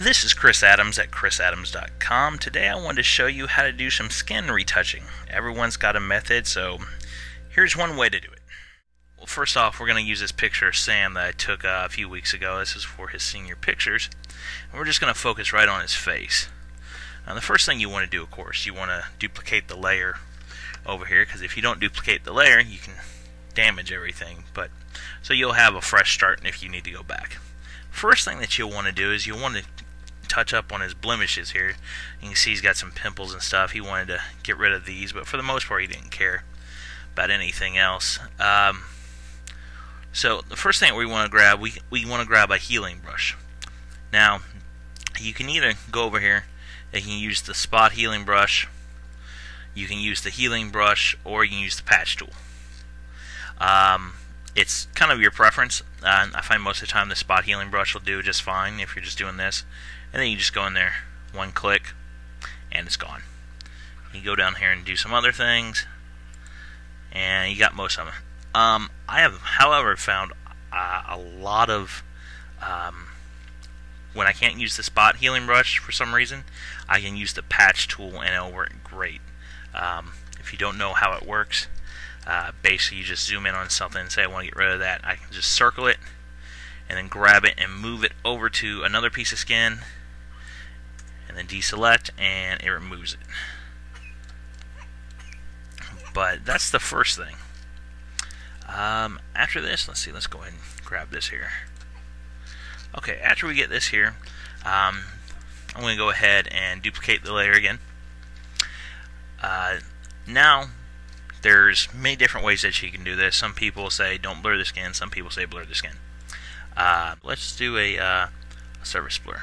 This is Chris Adams at chrisadams.com. Today I wanted to show you how to do some skin retouching. Everyone's got a method, so here's one way to do it. Well, first off, we're going to use this picture of Sam that I took a few weeks ago. This is for his senior pictures. And we're just going to focus right on his face. Now, the first thing you want to do, of course, you want to duplicate the layer over here, because if you don't duplicate the layer, you can damage everything. So you'll have a fresh start if you need to go back. First thing that you'll want to do is you'll want to touch up on his blemishes here. You can see he's got some pimples and stuff. He wanted to get rid of these, but for the most part he didn't care about anything else. So the first thing we want to grab, we want to grab a healing brush. Now you can either go over here and you can use the spot healing brush, you can use the healing brush, or you can use the patch tool. It's kind of your preference. I find most of the time the spot healing brush will do just fine if you're just doing this. And then you just go in there, one click, and it's gone. You go down here and do some other things, and you got most of them. I have, however, found a lot of, when I can't use the spot healing brush for some reason, I can use the patch tool and it'll work great. If you don't know how it works, basically you just zoom in on something and say I want to get rid of that. I can just circle it and then grab it and move it over to another piece of skin and then deselect, and it removes it. But that's the first thing. After this, let's go ahead and grab this here. Okay, after we get this here, I'm going to go ahead and duplicate the layer again. Now there's many different ways that you can do this. Some people say don't blur the skin, some people say blur the skin. Let's do a surface blur.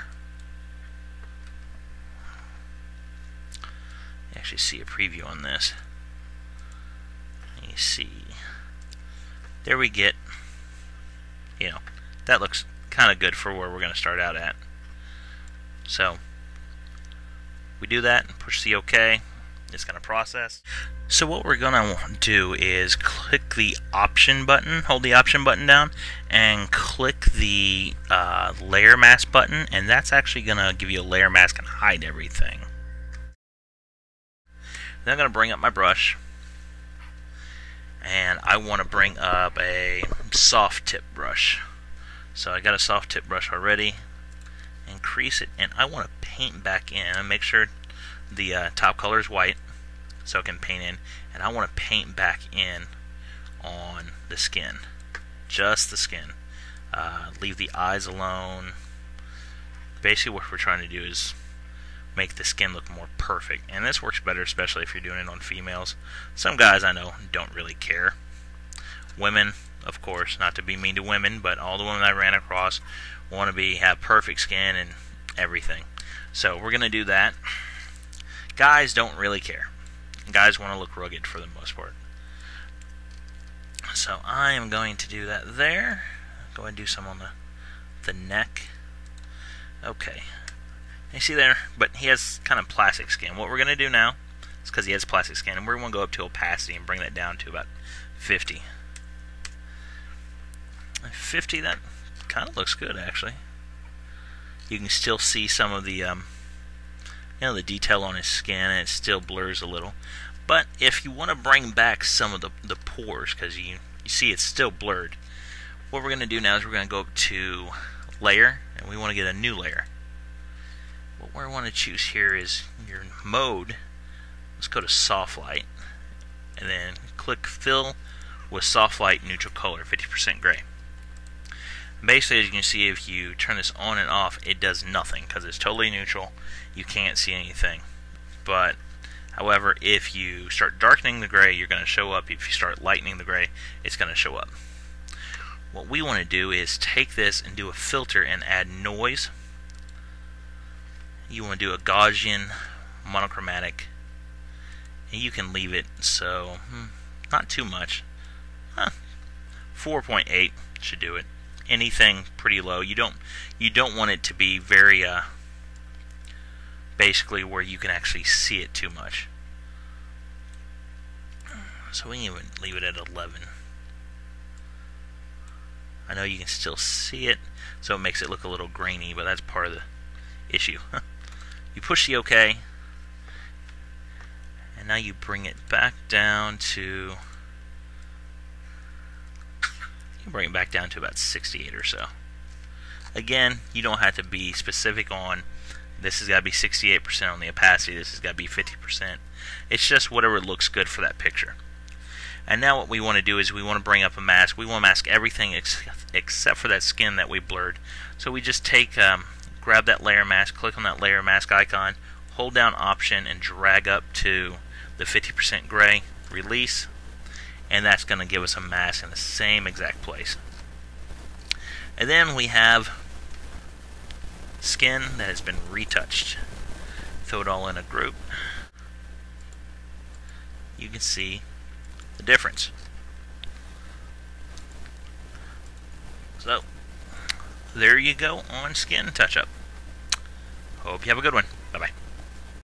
You actually see a preview on this. You see, there we get, that looks kind of good for where we're going to start out at. So we do that and push the OK. It's going to process. So what we're going to do is click the option button, hold the option button down, and click the layer mask button, and that's actually going to give you a layer mask and hide everything. Then I'm going to bring up my brush, and I want to bring up a soft tip brush. So I got a soft tip brush already. Increase it, and I want to paint back in and make sure the top color is white so I can paint in, and I want to paint back in on the skin, just the skin. Leave the eyes alone. Basically what we're trying to do is make the skin look more perfect, and this works better especially if you're doing it on females. Some guys I know don't really care. Women, of course, not to be mean to women, but all the women I ran across want to have perfect skin and everything. So we're going to do that. Guys don't really care. Guys want to look rugged for the most part. So I am going to do that there. Go ahead and do some on the neck. Okay. You see there? But he has kind of plastic skin. What we're going to do now is, because he has plastic skin, and we're going to go up to opacity and bring that down to about 50. 50, that kind of looks good actually. You can still see some of the the detail on his skin, and it still blurs a little. But if you want to bring back some of the pores, because you see it's still blurred, what we're going to do now is we're going to go up to layer, and we want to get a new layer. What we want to choose here is your mode. Let's go to soft light, and then click fill with soft light neutral color, 50% gray. Basically, as you can see, if you turn this on and off, it does nothing because it's totally neutral. You can't see anything. But, however, if you start darkening the gray, you're going to show up. If you start lightening the gray, it's going to show up. What we want to do is take this and do a filter and add noise. You want to do a Gaussian monochromatic, and you can leave it so not too much. 4.8 should do it. Anything pretty low. You don't want it to be very basically where you can actually see it too much. So we can even leave it at 11. I know you can still see it, so it makes it look a little grainy, but that's part of the issue. You push the OK, and now you bring it back down to about 68 or so. Again, you don't have to be specific on this has got to be 68% on the opacity, this has got to be 50%. It's just whatever looks good for that picture. And now what we want to do is we want to bring up a mask. We want to mask everything except for that skin that we blurred. So we just take, grab that layer mask, click on that layer mask icon, hold down Option and drag up to the 50% gray, release, and that's going to give us a mask in the same exact place. And then we have skin that has been retouched. Throw it all in a group. You can see the difference. So, there you go on Skin Touch-Up. Hope you have a good one.